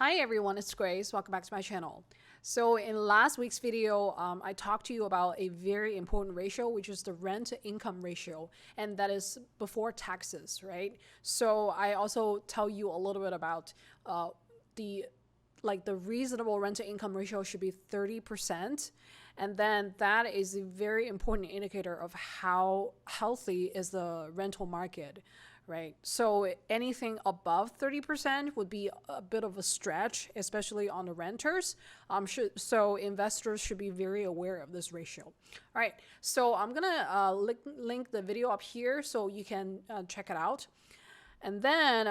Hi everyone, it's Grace. Welcome back to my channel. So in last week's video, I talked to you about a very important ratio, which is the rent to income ratio, and that is before taxes, right? So I also tell you a little bit about the reasonable rent to income ratio should be 30%. And then that is a very important indicator of how healthy is the rental market, right? So anything above 30% would be a bit of a stretch, especially on the renters. So investors should be very aware of this ratio. All right, so I'm gonna link the video up here so you can check it out. And then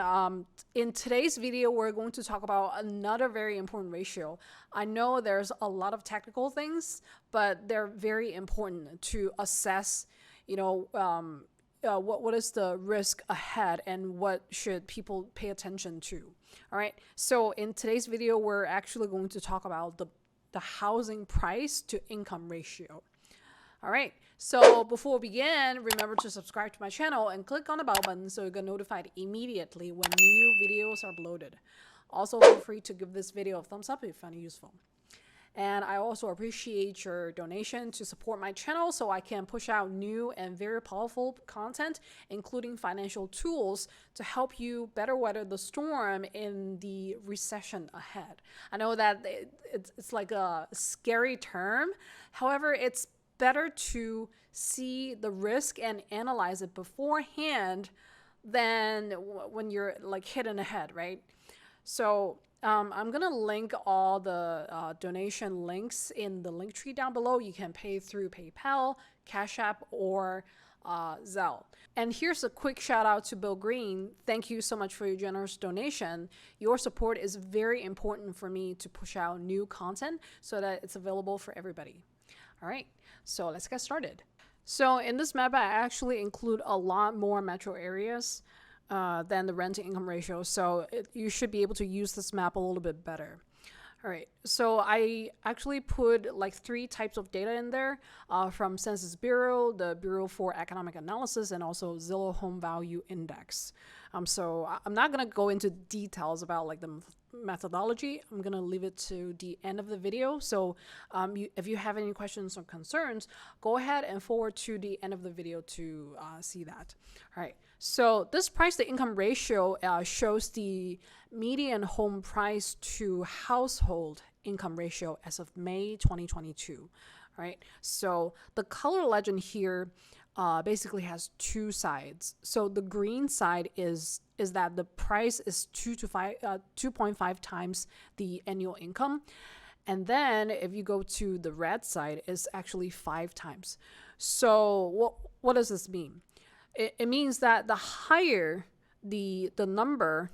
in today's video, we're going to talk about another very important ratio. I know there's a lot of technical things, but they're very important to assess, what is the risk ahead and what should people pay attention to. All right. So in today's video, we're actually going to talk about the housing price to income ratio. All right, so before we begin, remember to subscribe to my channel and click on the bell button so you get notified immediately when new videos are uploaded. Also, feel free to give this video a thumbs up if you find it useful. And I also appreciate your donation to support my channel so I can push out new and very powerful content, including financial tools to help you better weather the storm in the recession ahead. I know that it's like a scary term. However, it's better to see the risk and analyze it beforehand than when you're like hit in the head, right? So I'm gonna link all the donation links in the link tree down below. You can pay through PayPal, Cash App, or Zelle. And here's a quick shout out to Bill Green. Thank you so much for your generous donation. Your support is very important for me to push out new content so that it's available for everybody. All right, so let's get started. So in this map, I actually include a lot more metro areas than the rent to income ratio. So you should be able to use this map a little bit better. All right, so I actually put like 3 types of data in there from Census Bureau, the Bureau for Economic Analysis, and also Zillow Home Value Index. So I'm not gonna go into details about like the methodology. I'm gonna leave it to the end of the video. So if you have any questions or concerns, go ahead and forward to the end of the video to see that. All right, so this price to income ratio shows the median home price to household income ratio as of May 2022. All right, so the color legend here basically has 2 sides. So the green side is that the price is 2.5 times the annual income. And then if you go to the red side, it's actually 5 times. So what does this mean? It means that the higher the number,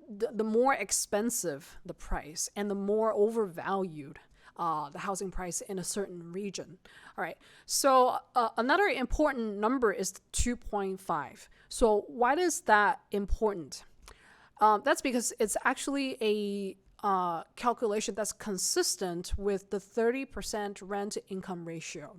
the more expensive the price and the more overvalued the housing price in a certain region. All right, so another important number is 2.5. So why is that important? That's because it's actually a calculation that's consistent with the 30% rent to income ratio.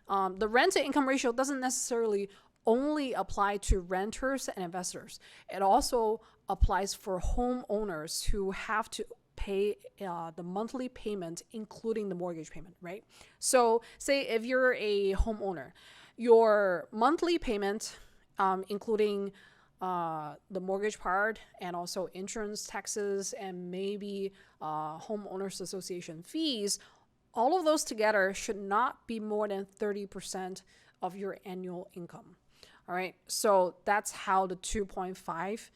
The rent to income ratio doesn't necessarily only apply to renters and investors. It also applies for homeowners who have to pay the monthly payment, including the mortgage payment, right? So say if you're a homeowner, your monthly payment, including the mortgage part and also insurance, taxes, and maybe homeowners association fees, all of those together should not be more than 30% of your annual income. All right, so that's how the 2.5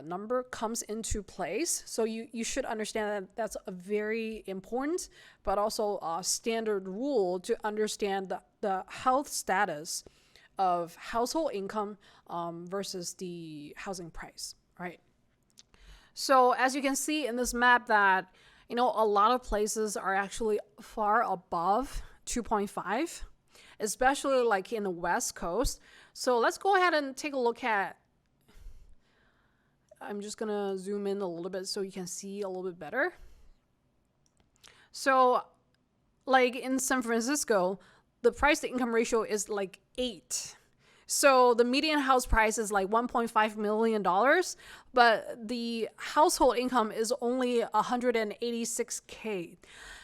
number comes into place. So you should understand that that's a very important but also a standard rule to understand the health status of household income versus the housing price, right? So as you can see in this map that, a lot of places are actually far above 2.5, especially like in the West Coast. So let's go ahead and take a look at, I'm just gonna zoom in a little bit so you can see a little bit better. So like in San Francisco, the price to income ratio is like 8. So the median house price is like $1.5 million, but the household income is only 186K.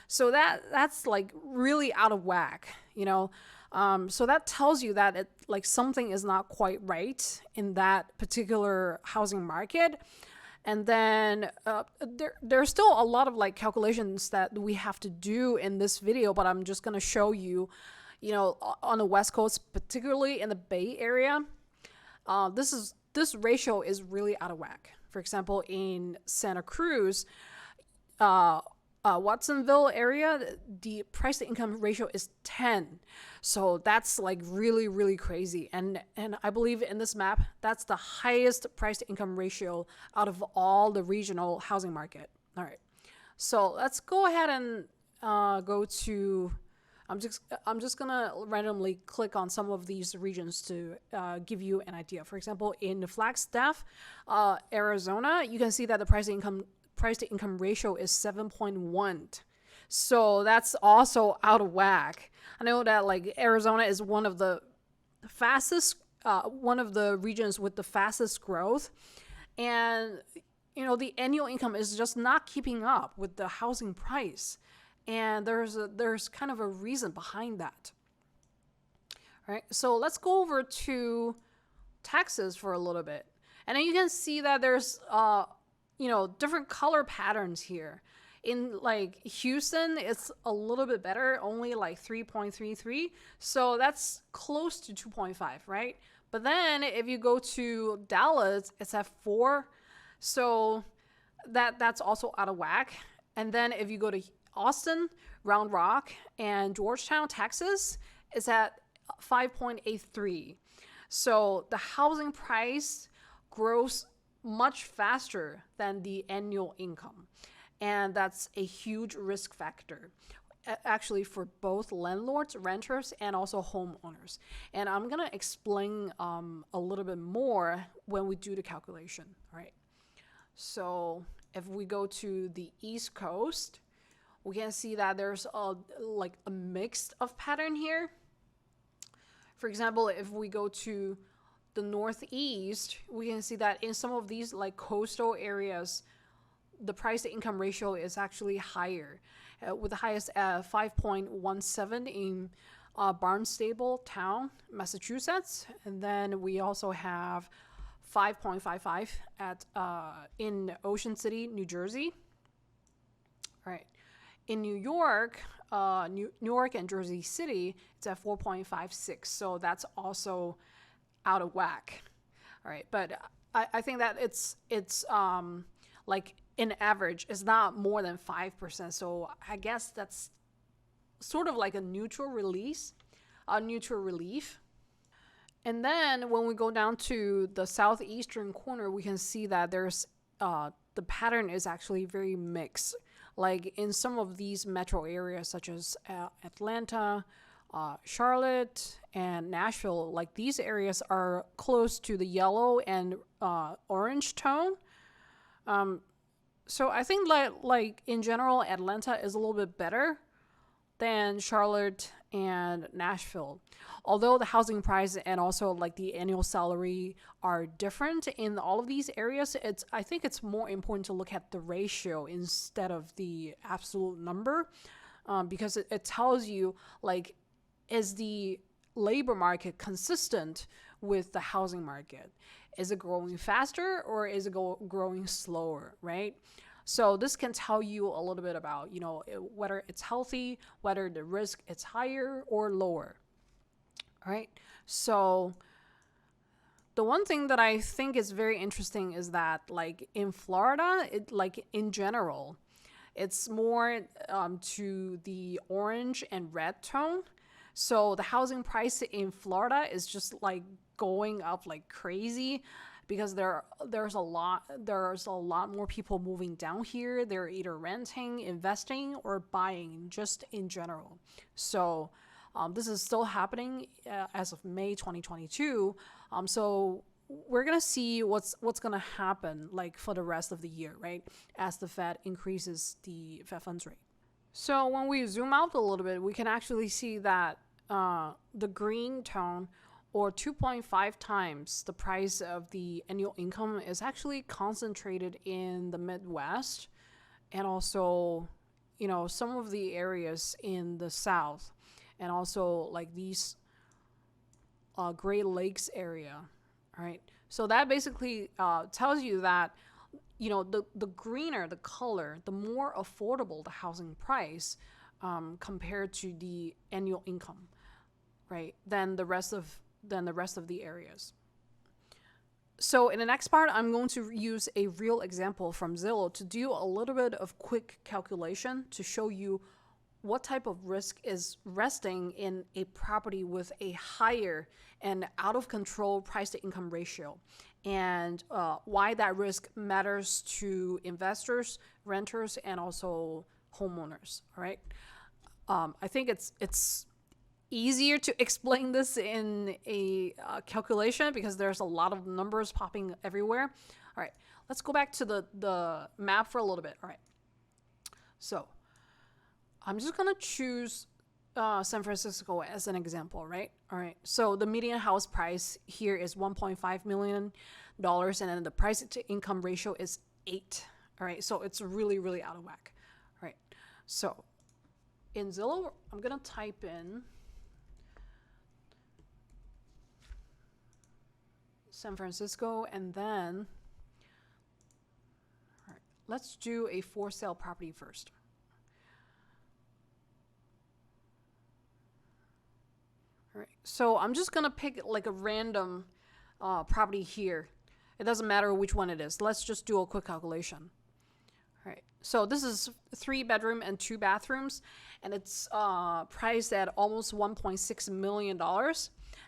So that's like really out of whack, you know. So that tells you that like something is not quite right in that particular housing market. And then there's still a lot of like calculations that we have to do in this video, but I'm just gonna show you, you know, on the West Coast, particularly in the Bay Area, this ratio is really out of whack. For example, in Santa Cruz, Watsonville area, the price to income ratio is 10. So that's like really, really crazy. And I believe in this map, that's the highest price to income ratio out of all the regional housing market. All right. So let's go ahead and go to, I'm just gonna randomly click on some of these regions to give you an idea. For example, in Flagstaff, Arizona, you can see that the price to income ratio is 7.1. So that's also out of whack. I know that like Arizona is one of the fastest, one of the regions with the fastest growth. And, you know, the annual income is just not keeping up with the housing price. And there's kind of a reason behind that. All right, so let's go over to Texas for a little bit. And then you can see that there's, you know, different color patterns here. In like Houston, it's a little bit better, only like 3.33. So that's close to 2.5, right? But then if you go to Dallas, it's at 4. So that's also out of whack. And then if you go to Austin, Round Rock, and Georgetown, Texas, it's at 5.83. So the housing price grows much faster than the annual income. And that's a huge risk factor, actually, for both landlords, renters, and also homeowners. And I'm going to explain a little bit more when we do the calculation. All right. So if we go to the East Coast, we can see that there's like a mix of pattern here. For example, if we go to the Northeast, we can see that in some of these like coastal areas, the price to income ratio is actually higher, with the highest at 5.17 in Barnstable Town, Massachusetts. And then we also have 5.55 at in Ocean City, New Jersey. All right. In New York, New York and Jersey City, it's at 4.56. So that's also out of whack. All right. But I think that it's like in average, it's not more than 5%. So I guess that's sort of like a neutral relief. And then when we go down to the southeastern corner, we can see that there's the pattern is actually very mixed. Like in some of these metro areas, such as Atlanta, Charlotte, and Nashville, like these areas are close to the yellow and orange tone. So I think like in general, Atlanta is a little bit better than Charlotte and Nashville. Although the housing price and also like the annual salary are different in all of these areas, I think it's more important to look at the ratio instead of the absolute number, because it tells you like, is the labor market consistent with the housing market? Is it growing faster or is it growing slower, right? So this can tell you a little bit about, you know, whether it's healthy, whether the risk is higher or lower. All right. So the one thing that I think is very interesting is that like in Florida, like in general, it's more to the orange and red tone. So the housing price in Florida is just like going up like crazy, because there's a lot more people moving down here. They're either renting, investing, or buying, just in general. So this is still happening as of May 2022. So we're gonna see what's gonna happen like for the rest of the year, right? As the Fed increases the Fed funds rate. So when we zoom out a little bit, we can actually see that the green tone, or 2.5 times the price of the annual income is actually concentrated in the Midwest and also, some of the areas in the South, and also like these Great Lakes area, right? So that basically tells you that, the greener the color, the more affordable the housing price compared to the annual income, right? Than the rest of the areas. So in the next part, I'm going to use a real example from Zillow to do a little bit of quick calculation to show you what type of risk is resting in a property with a higher and out of control price to income ratio, and why that risk matters to investors, renters, and also homeowners. All right. I think it's easier to explain this in a calculation because there's a lot of numbers popping everywhere. All right, let's go back to the map for a little bit. All right, so I'm just gonna choose San Francisco as an example, right? All right, so the median house price here is $1.5 million, and then the price to income ratio is 8. All right, so it's really, really out of whack. All right, so in Zillow, I'm gonna type in San Francisco, and then, all right, let's do a for sale property first. All right, so I'm just gonna pick like a random property here. It doesn't matter which one it is. Let's just do a quick calculation. All right, so this is 3 bedroom and 2 bathrooms, and it's priced at almost $1.6 million.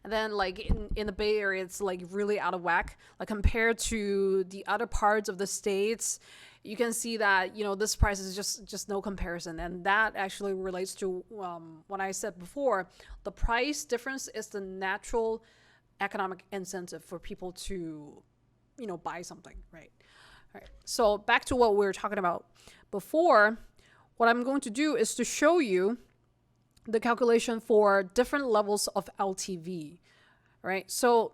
And then like in the Bay Area, it's like really out of whack. Like compared to the other parts of the states, you can see that, this price is just no comparison. And that actually relates to what I said before. The price difference is the natural economic incentive for people to, buy something, right? All right. So back to what we were talking about before, what I'm going to do is to show you the calculation for different levels of LTV, right? So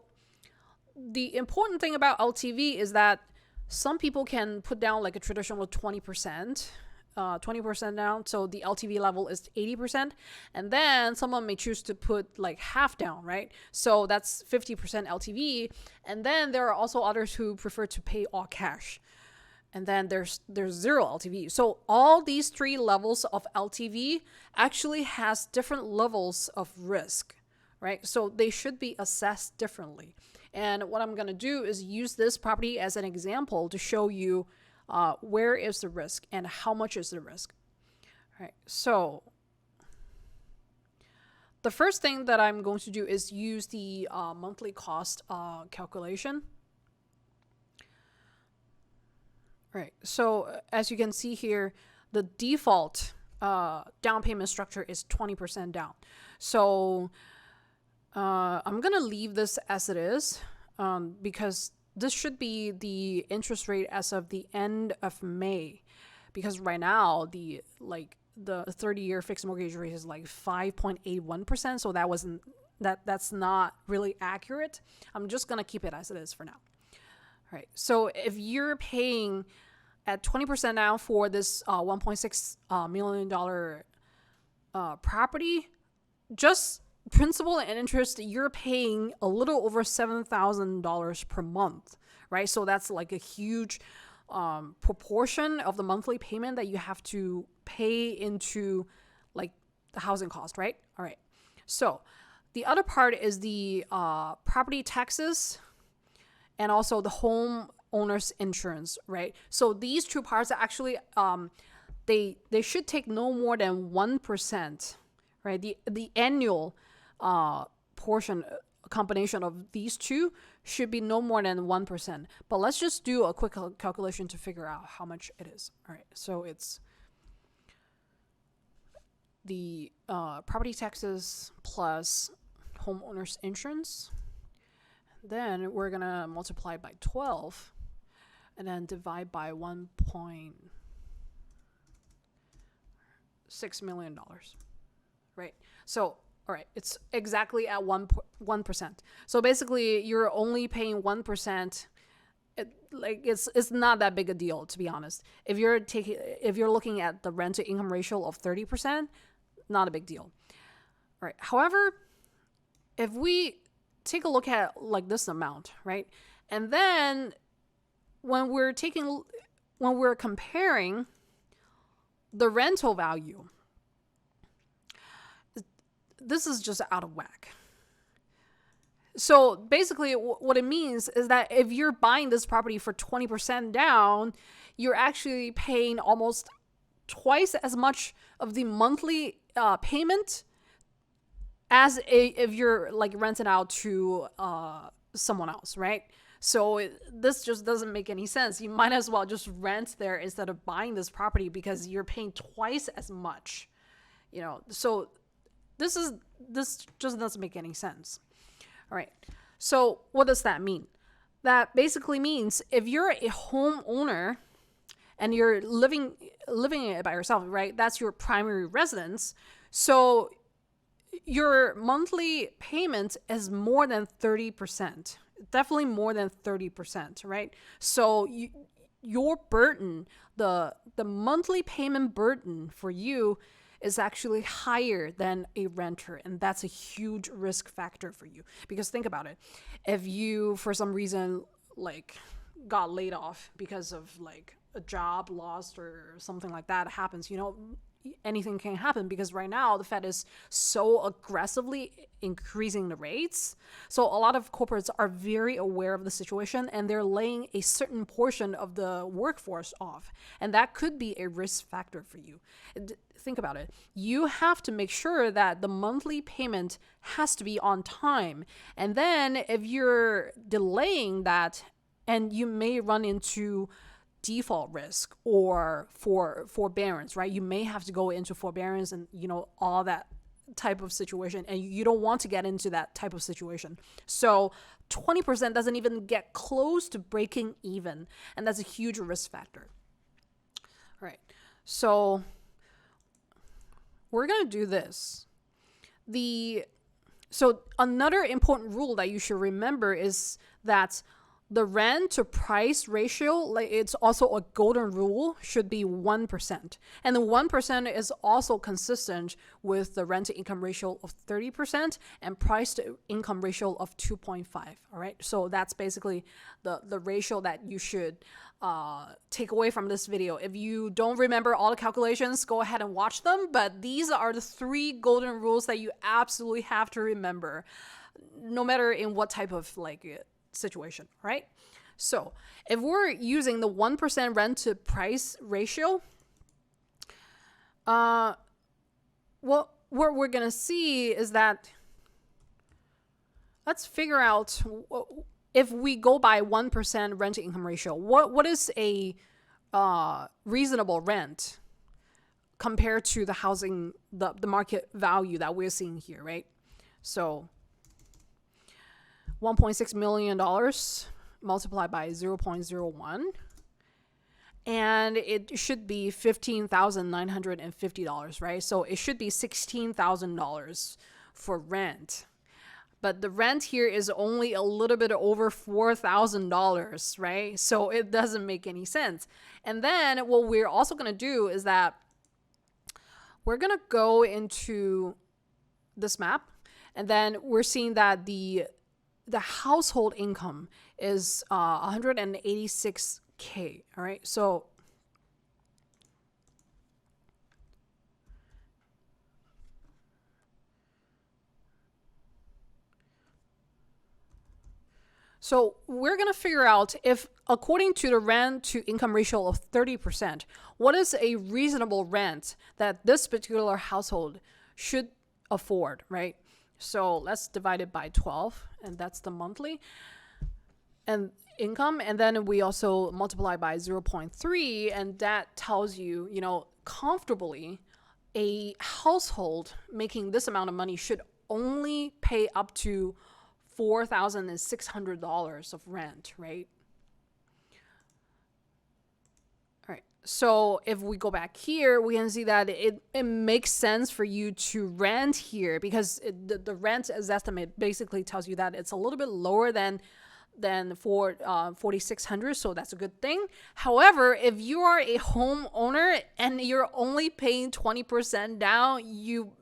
the important thing about LTV is that some people can put down like a traditional 20%, 20% down. So the LTV level is 80%. And then someone may choose to put like half down, right? So that's 50% LTV. And then there are also others who prefer to pay all cash. And then there's 0 LTV. So all these 3 levels of LTV actually has different levels of risk, right? So they should be assessed differently. And what I'm going to do is use this property as an example to show you where is the risk and how much is the risk. All right. So the first thing that I'm going to do is use the monthly cost calculation. Right. So as you can see here, the default down payment structure is 20% down. So I'm going to leave this as it is because this should be the interest rate as of the end of May. Because right now, the 30-year fixed mortgage rate is like 5.81%. So that's not really accurate. I'm just going to keep it as it is for now. Right. So if you're paying at 20% now for this $1.6 million property, just principal and interest, you're paying a little over $7,000 per month, right? So that's like a huge proportion of the monthly payment that you have to pay into like the housing cost, right? All right. So the other part is the property taxes and also the homeowner's insurance, right? So these 2 parts are actually, they should take no more than 1%, right? The annual portion, combination of these 2 should be no more than 1%. But let's just do a quick calculation to figure out how much it is. All right, so it's the property taxes plus homeowner's insurance. Then we're going to multiply by 12 and then divide by $1.6 million, right? So All right, it's exactly at 1%. So basically, you're only paying 1%. It's not that big a deal, to be honest. If you're looking at the rent to income ratio of 30%, not a big deal. All right. However, if we take a look at like this amount, right, and then when we're comparing the rental value, this is just out of whack. So basically what it means is that if you're buying this property for 20% down, you're actually paying almost twice as much of the monthly payment as if you're like renting out to someone else, right? So this just doesn't make any sense. You might as well just rent there instead of buying this property because you're paying twice as much, so this just doesn't make any sense. All right. So what does that mean? That basically means if you're a homeowner and you're living it by yourself, right? That's your primary residence. So your monthly payment is more than 30%. Definitely more than 30%, right? So your burden, the monthly payment burden for you is actually higher than a renter, and that's a huge risk factor for you. Because think about it, if you for some reason like got laid off because of like a job lost or something like that happens, anything can happen because right now the Fed is so aggressively increasing the rates. So a lot of corporates are very aware of the situation and they're laying a certain portion of the workforce off. And that could be a risk factor for you. Think about it. You have to make sure that the monthly payment has to be on time. And then if you're delaying that, and you may run into default risk or for forbearance, right? You may have to go into forbearance and all that type of situation, and you don't want to get into that type of situation. So 20% doesn't even get close to breaking even, and that's a huge risk factor. All right, so we're gonna do this. So another important rule that you should remember is that the rent to price ratio, like it's also a golden rule, should be 1%. And the 1% is also consistent with the rent to income ratio of 30% and price to income ratio of 2.5. All right. So that's basically the ratio that you should take away from this video. If you don't remember all the calculations, go ahead and watch them. But these are the 3 golden rules that you absolutely have to remember, no matter in what type of situation, right? So if we're using the 1% rent to price ratio, what we're gonna see is that, let's figure out if we go by 1% rent to income ratio, what is a reasonable rent compared to the housing, the market value that we're seeing here, right? So $1.6 million multiplied by 0.01, and it should be $15,950, right? So it should be $16,000 for rent. But the rent here is only a little bit over $4,000, right? So it doesn't make any sense. And then what we're also going to do is that we're going to go into this map, and then we're seeing that the household income is $186K. All right. So we're going to figure out if, according to the rent to income ratio of 30%, what is a reasonable rent that this particular household should afford, right? So let's divide it by 12, and that's the monthly and income. And then we also multiply by 0.3, and that tells you, comfortably a household making this amount of money should only pay up to $4,600 of rent, right? All right. So if we go back here, we can see that it makes sense for you to rent here because the rent as estimate basically tells you that it's a little bit lower than for 4,600, so that's a good thing. However, if you are a homeowner and you're only paying 20% down, you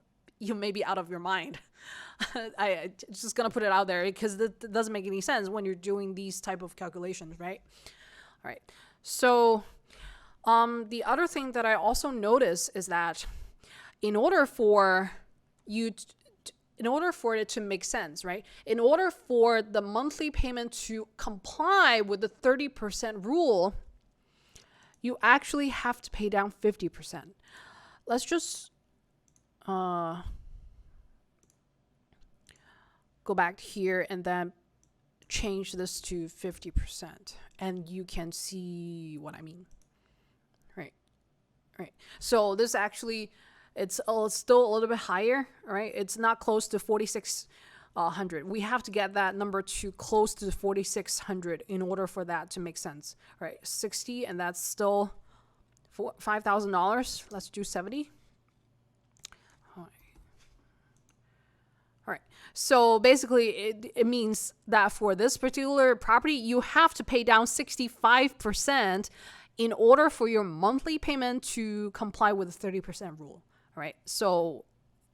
may be out of your mind. I just gonna put it out there because it doesn't make any sense when you're doing these type of calculations, right? All right. So the other thing that I also notice is that in order for you in order for it to make sense, right? In order for the monthly payment to comply with the 30% rule, you actually have to pay down 50%. Let's just go back here and then change this to 50%, and you can see what I mean. Right. So this actually, it's still a little bit higher, right? It's not close to 4,600. We have to get that number to close to 4,600 in order for that to make sense, right? 60, and that's still $5,000. Let's do 70. All right. So basically, it means that for this particular property, you have to pay down 65% in order for your monthly payment to comply with the 30% rule. All right. So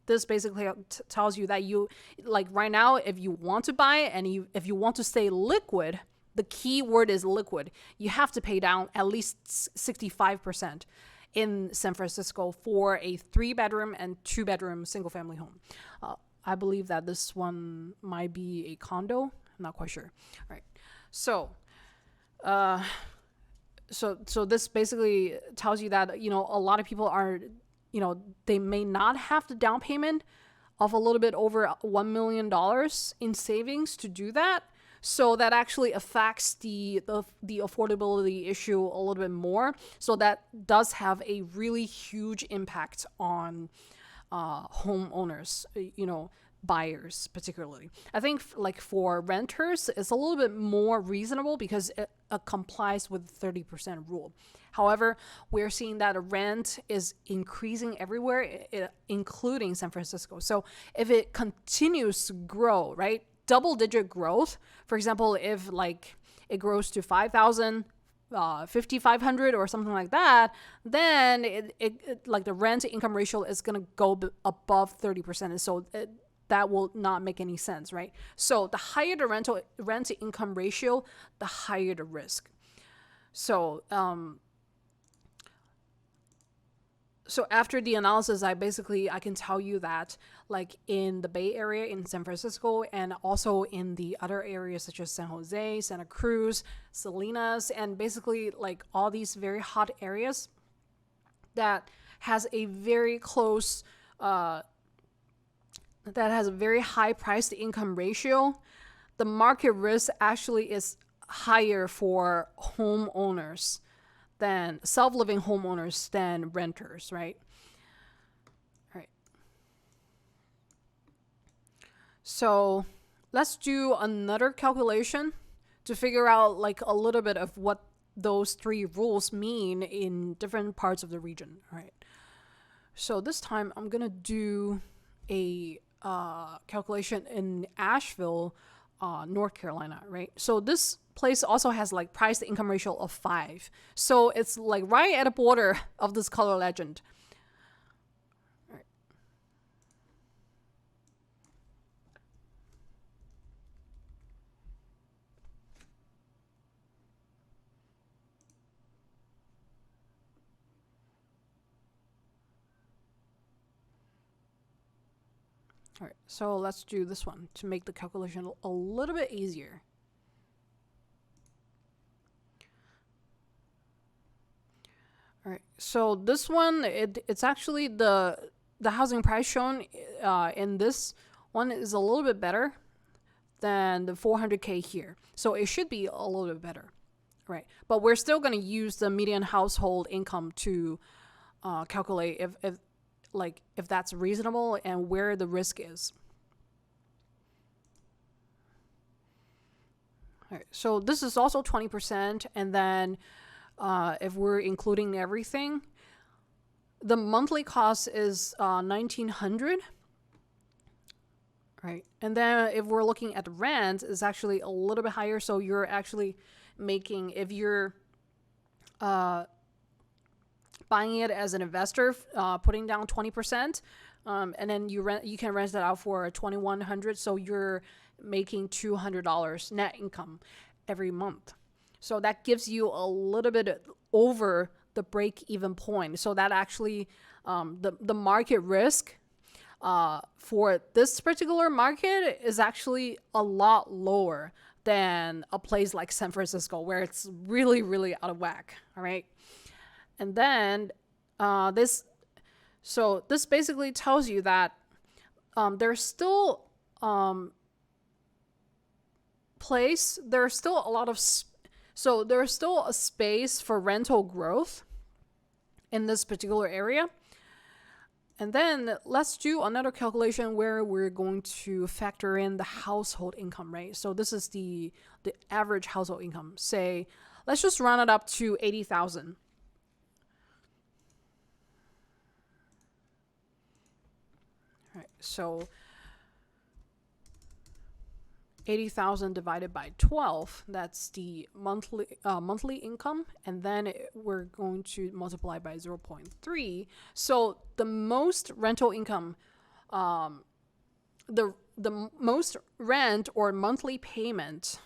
this basically tells you that you, like right now, if you want to buy and if you want to stay liquid, the key word is liquid. You have to pay down at least 65% in San Francisco for a 3-bedroom and 2-bedroom single family home. I believe that this one might be a condo. I'm not quite sure. All right. So, So this basically tells you that, a lot of people are, they may not have the down payment of a little bit over $1 million in savings to do that. So that actually affects the affordability issue a little bit more. So that does have a really huge impact on homeowners, buyers particularly. I think like for renters, it's a little bit more reasonable because it complies with the 30% rule. However, we're seeing that rent is increasing everywhere, including San Francisco. So if it continues to grow, right, double-digit growth, for example, if like it grows to 5,000, 5,500 or something like that, then it like the rent to income ratio is going to go above 30%. And so that will not make any sense, right? So the higher the rent to income ratio, the higher the risk. So so after the analysis, I can tell you that like in the Bay Area, in San Francisco, and also in the other areas such as San Jose, Santa Cruz, Salinas, and basically like all these very hot areas that has a very close that has a very high price to income ratio, the market risk actually is higher for homeowners than self-living homeowners than renters, right? All right. So let's do another calculation to figure out like a little bit of what those 3 rules mean in different parts of the region. All right. So this time I'm gonna do a calculation in Asheville, North Carolina, right? So this place also has like price to income ratio of 5. So it's like right at the border of this color legend. All right. All right, so let's do this one to make the calculation a little bit easier. All right, so this one, it's actually the housing price shown in this one is a little bit better than the 400K here. So it should be a little bit better, right? But we're still going to use the median household income to calculate if that's reasonable and where the risk is. All right, so this is also 20%, and then if we're including everything, the monthly cost is $1,900. Right. And then if we're looking at rent, it's actually a little bit higher. So you're actually making, if you're buying it as an investor, putting down 20%, and then you can rent that out for $2,100. So you're making $200 net income every month. So that gives you a little bit over the break-even point. So that actually, the market risk for this particular market is actually a lot lower than a place like San Francisco, where it's really, really out of whack. All right. And then this basically tells you that there's still there's still a lot of so there's still a space for rental growth in this particular area. And then let's do another calculation where we're going to factor in the household income rate. So this is the average household income. Say, let's just round it up to 80,000. All right, so 80,000 divided by 12, that's the monthly income, and then we're going to multiply by 0.3. So the most rental income, the most rent or monthly payment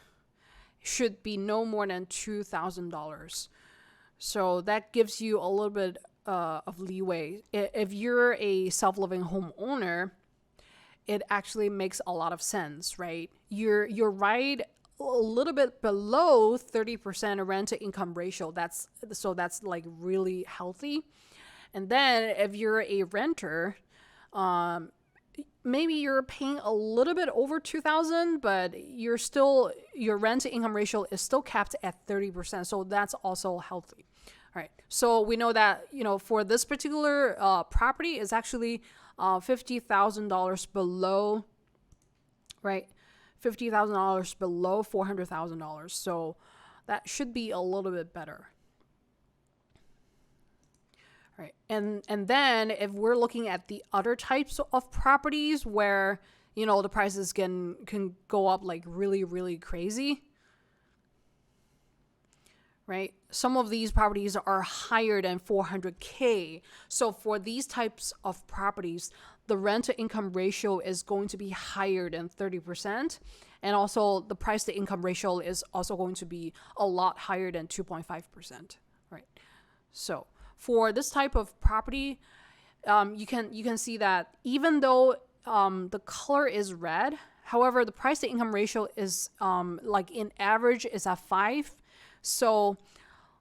should be no more than $2,000. So that gives you a little bit of leeway. If you're a self-living homeowner, it actually makes a lot of sense, right? You're right a little bit below 30% rent to income ratio. That's like really healthy. And then if you're a renter, maybe you're paying a little bit over 2,000, but your rent to income ratio is still capped at 30%. So that's also healthy. All right. So we know that, for this particular property is actually $50,000 below, right? $50,000 below $400,000. So that should be a little bit better. All right. And then if we're looking at the other types of properties where, the prices can go up like really, really crazy, right? Some of these properties are higher than 400K. So for these types of properties, the rent to income ratio is going to be higher than 30%. And also the price to income ratio is also going to be a lot higher than 2.5%, right? So for this type of property, you can see that even though the color is red, however, the price to income ratio is like in average is at 5. So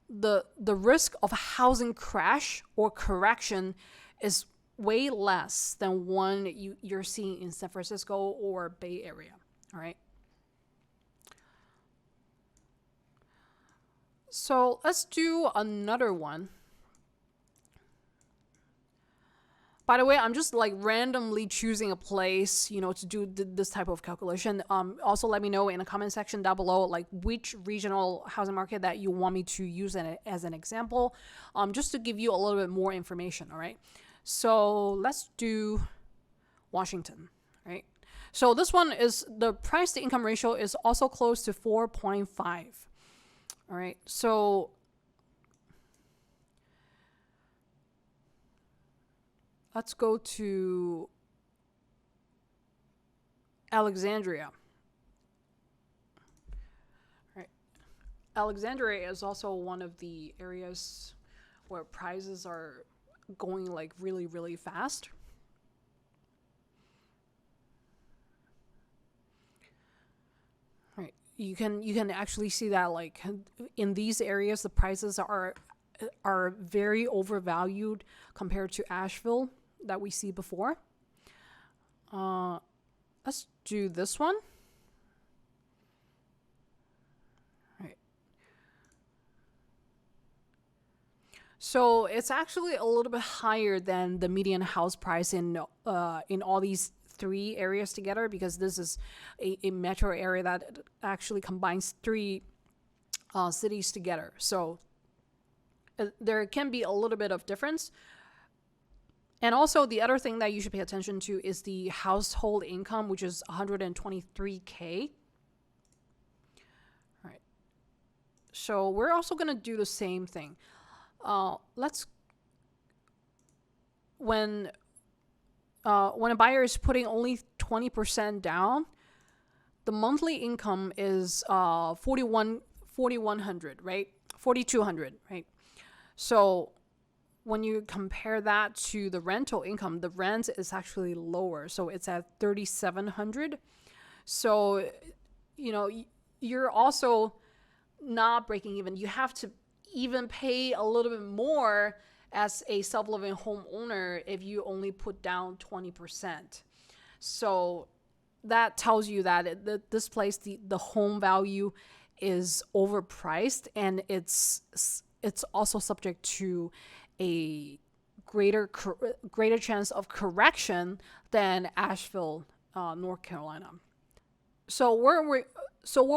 the risk of a housing crash or correction is way less than one you're seeing in San Francisco or Bay Area. All right. So let's do another one. By the way, I'm just like randomly choosing a place, to do this type of calculation. Also, let me know in the comment section down below, like which regional housing market that you want me to use as an example, just to give you a little bit more information. All right. So let's do Washington, right? So this one is the price to income ratio is also close to 4.5. All right. So let's go to Alexandria. Right. Alexandria is also one of the areas where prices are going like really, really fast. Right. You can actually see that like in these areas the prices are very overvalued compared to Asheville that we see before. Let's do this one. Right. So it's actually a little bit higher than the median house price in all these three areas together, because this is a metro area that actually combines three cities together. So There can be a little bit of difference. And also the other thing that you should pay attention to is the household income, which is 123K. All right. So we're also going to do the same thing. When a buyer is putting only 20% down, the monthly income is 4,100, right? 4,200, right? So when you compare that to the rental income, the rent is actually lower. So it's at 3,700. So, you're also not breaking even. You have to even pay a little bit more as a self-living homeowner if you only put down 20%. So that tells you that this place, the home value is overpriced, and it's also subject to a greater chance of correction than Asheville, North Carolina. So what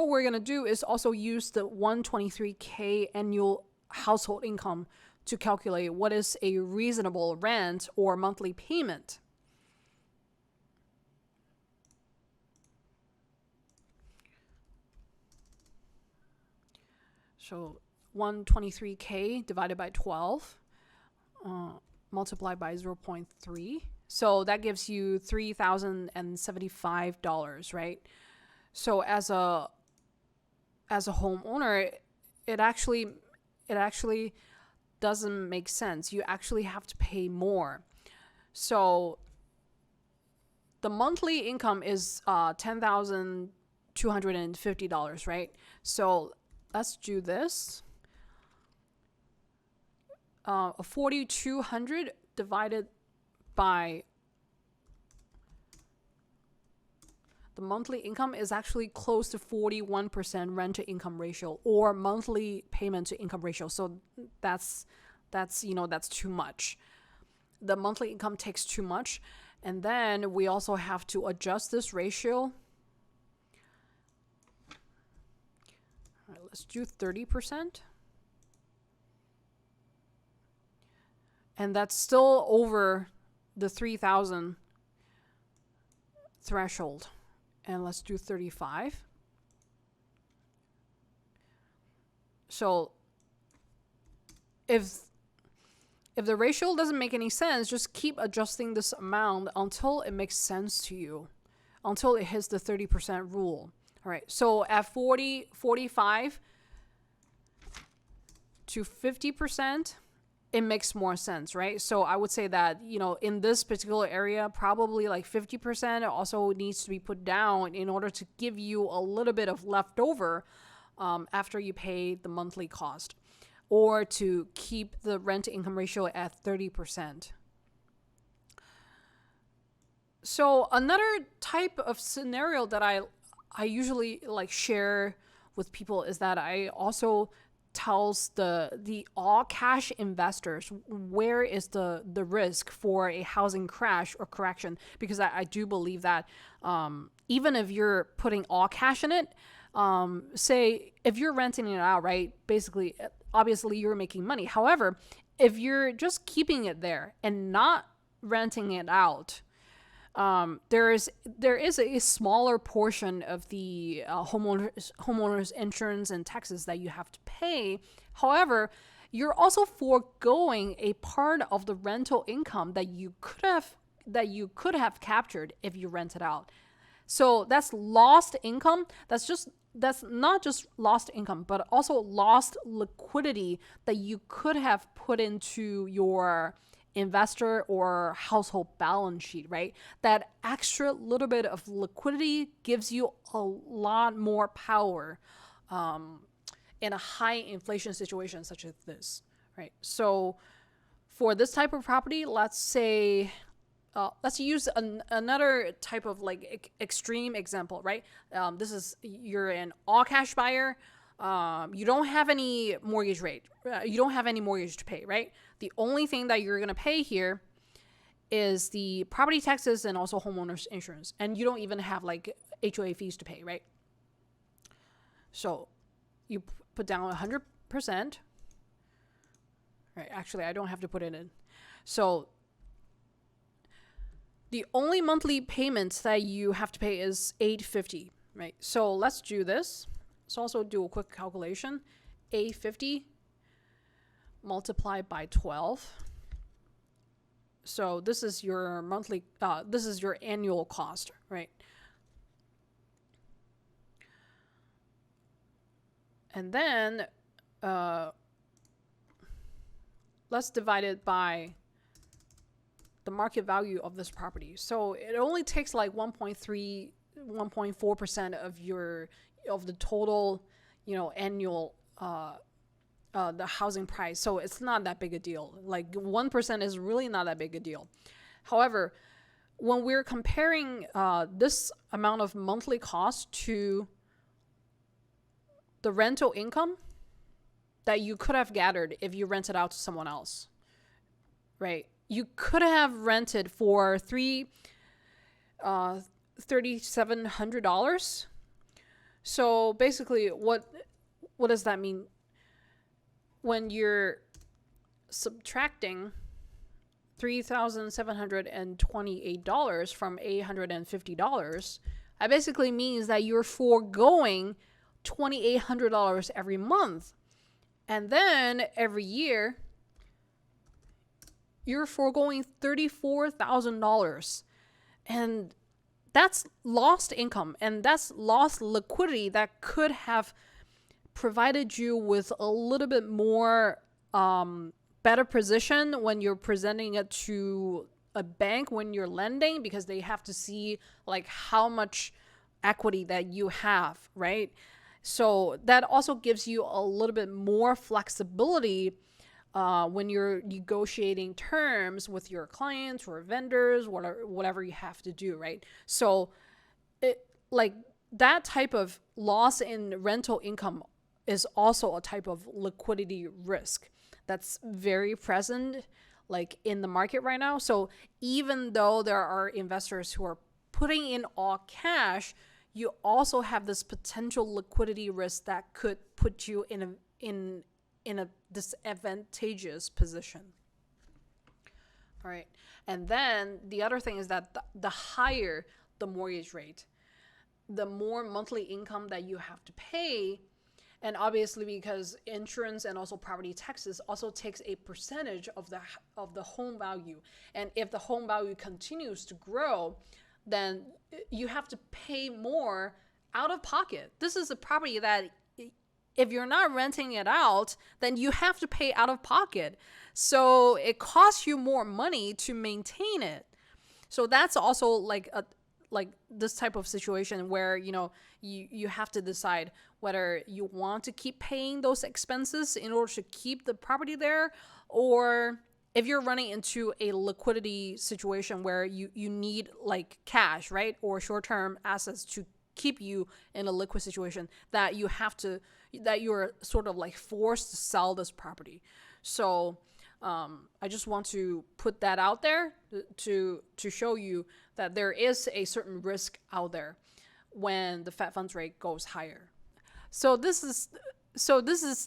we're gonna do is also use the 123K annual household income to calculate what is a reasonable rent or monthly payment. So 123K divided by 12, multiplied by 0.3. So that gives you $3,075, right? So as a homeowner, it actually doesn't make sense. You actually have to pay more. So the monthly income is $10,250, right? So let's do this. 4,200 divided by the monthly income is actually close to 41% rent to income ratio or monthly payment to income ratio. So that's too much. The monthly income takes too much. And then we also have to adjust this ratio. All right, let's do 30%. And that's still over the 3,000 threshold. And let's do 35. So if the ratio doesn't make any sense, just keep adjusting this amount until it makes sense to you, until it hits the 30% rule. All right, so at 45 to 50%, it makes more sense, right? So I would say that, in this particular area, probably like 50% also needs to be put down in order to give you a little bit of leftover after you pay the monthly cost, or to keep the rent to income ratio at 30%. So another type of scenario that I usually share with people is that I also tells the all cash investors where is the risk for a housing crash or correction, because I do believe that even if you're putting all cash in it, say if you're renting it out, right, basically obviously you're making money. However, if you're just keeping it there and not renting it out, there is a smaller portion of the homeowners insurance and taxes that you have to pay. However, you're also foregoing a part of the rental income that you could have captured if you rent it out. So that's lost income. That's not just lost income, but also lost liquidity that you could have put into your investor or household balance sheet, right? That extra little bit of liquidity gives you a lot more power in a high inflation situation such as this, right? So for this type of property, let's say, let's use another type of extreme example, right? This is, you're an all cash buyer. You don't have any mortgage rate. You don't have any mortgage to pay, right? The only thing that you're going to pay here is the property taxes and also homeowners insurance. And you don't even have HOA fees to pay, right? So you put down 100%. right? Actually, I don't have to put it in. So the only monthly payments that you have to pay is $850, right? So let's do this. Let's also do a quick calculation. $850 multiplied by 12. So this is your monthly, this is your annual cost, right? And then let's divide it by the market value of this property. So it only takes like 1.3, 1.4% of the total, annual the housing price. So it's not that big a deal. Like 1% is really not that big a deal. However, when we're comparing this amount of monthly cost to the rental income that you could have gathered if you rented out to someone else, right? You could have rented for $3,700. So basically, what does that mean? When you're subtracting $3,728 from $850, that basically means that you're foregoing $2,800 every month. And then every year, you're foregoing $34,000. And that's lost income, and that's lost liquidity that could have provided you with a little bit more better position when you're presenting it to a bank when you're lending, because they have to see like how much equity that you have, right? So that also gives you a little bit more flexibility when you're negotiating terms with your clients or vendors, whatever you have to do, right? So that type of loss in rental income is also a type of liquidity risk that's very present like in the market right now. So even though there are investors who are putting in all cash, you also have this potential liquidity risk that could put you in a disadvantageous position. All right. And then the other thing is that the higher the mortgage rate, the more monthly income that you have to pay. And obviously, because insurance and also property taxes also takes a percentage of the home value. And if the home value continues to grow, then you have to pay more out of pocket. This is a property that if you're not renting it out, then you have to pay out of pocket. So it costs you more money to maintain it. So that's also like this type of situation where, you have to decide whether you want to keep paying those expenses in order to keep the property there, or if you're running into a liquidity situation where you need like cash, right? Or short-term assets to keep you in a liquid situation that you're sort of like forced to sell this property. So I just want to put that out there to show you that there is a certain risk out there when the Fed funds rate goes higher. So this is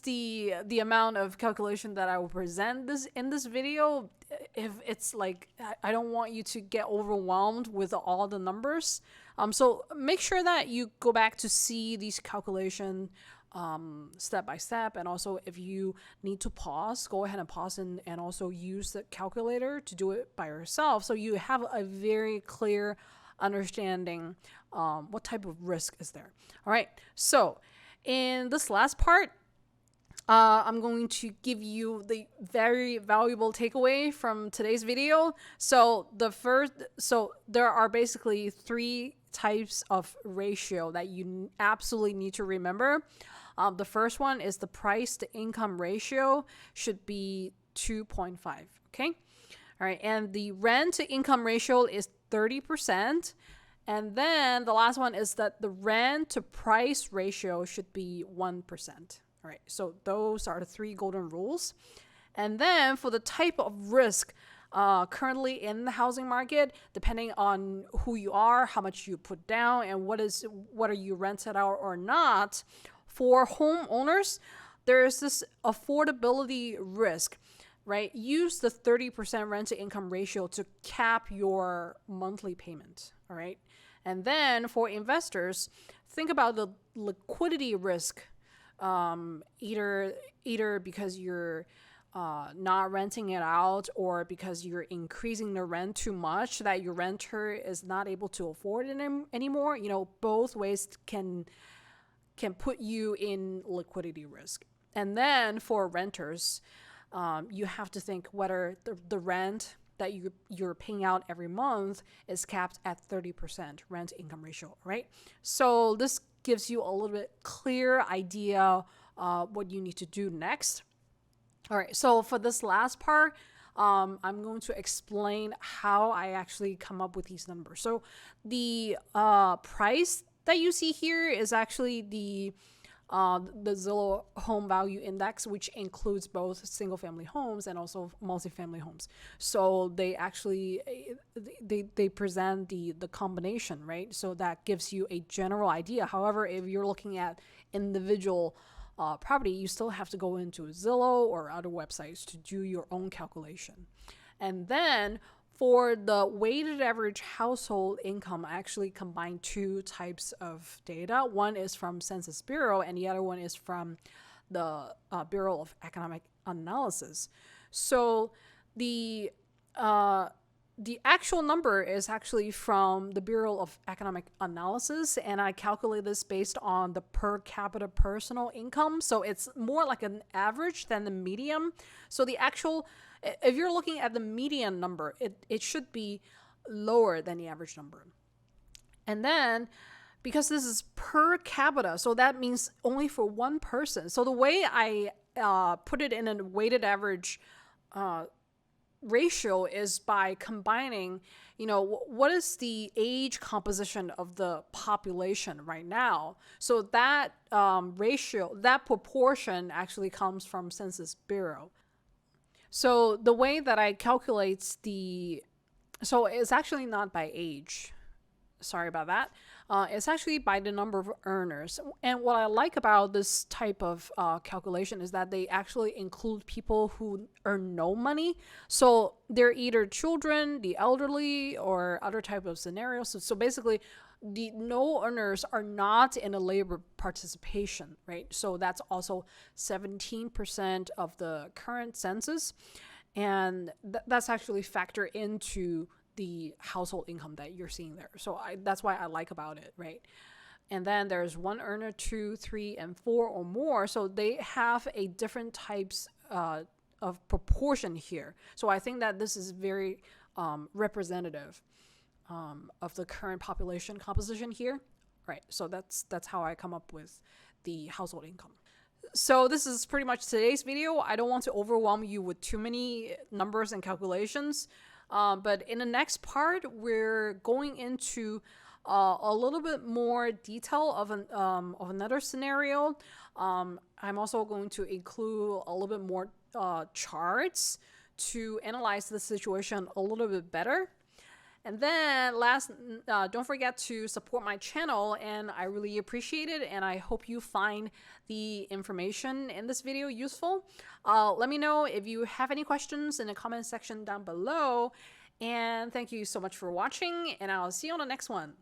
the amount of calculation that I will present in this video. If it's like, I don't want you to get overwhelmed with all the numbers. So make sure that you go back to see these calculations step by step. And also if you need to pause, go ahead and pause and also use the calculator to do it by yourself. So you have a very clear understanding what type of risk is there. All right. So in this last part, I'm going to give you the very valuable takeaway from today's video. So there are basically 3 types of ratio that you absolutely need to remember. The first one is the price to income ratio should be 2.5. Okay. All right. And the rent to income ratio is 30%. And then the last one is that the rent to price ratio should be 1%. All right. So those are the 3 golden rules. And then for the type of risk currently in the housing market, depending on who you are, how much you put down, and what are you rented out or not, for homeowners, there is this affordability risk, right? Use the 30% rent to income ratio to cap your monthly payment, all right? And then for investors, think about the liquidity risk, either because you're not renting it out, or because you're increasing the rent too much that your renter is not able to afford it anymore. You know, both ways can put you in liquidity risk. And then for renters, you have to think whether the rent that you're paying out every month is capped at 30% rent income ratio, right? So this gives you a little bit clear idea what you need to do next. All right, so for this last part, I'm going to explain how I actually come up with these numbers. So the price that you see here is actually the Zillow Home Value Index, which includes both single-family homes and also multifamily homes. So they actually they present the combination, right? So that gives you a general idea. However, if you're looking at individual property, you still have to go into Zillow or other websites to do your own calculation. And then for the weighted average household income, I actually combine two types of data. One is from Census Bureau, and the other one is from the Bureau of Economic Analysis. So the actual number is actually from the Bureau of Economic Analysis, and I calculate this based on the per capita personal income. So it's more like an average than the median. So the actual, if you're looking at the median number, it should be lower than the average number. And then, because this is per capita, so that means only for one person. So the way I put it in a weighted average ratio is by combining, you know, what is the age composition of the population right now. So that ratio, that proportion actually comes from Census Bureau. So the way that I calculate so it's actually not by age. Sorry about that. It's actually by the number of earners. And what I like about this type of calculation is that they actually include people who earn no money. So they're either children, the elderly, or other type of scenarios. So basically, the no earners are not in a labor participation, right? So that's also 17% of the current census. And that's actually factored into the household income that you're seeing there. So that's why I like about it, right? And then there's one earner, 2, 3, and 4 or more. So they have a different types of proportion here. So I think that this is very representative of the current population composition here, right? So that's how I come up with the household income. So this is pretty much today's video. I don't want to overwhelm you with too many numbers and calculations. But in the next part, we're going into a little bit more detail of another scenario. I'm also going to include a little bit more charts to analyze the situation a little bit better. And then don't forget to support my channel, and I really appreciate it, and I hope you find the information in this video useful. Let me know if you have any questions in the comment section down below, and thank you so much for watching, and I'll see you on the next one.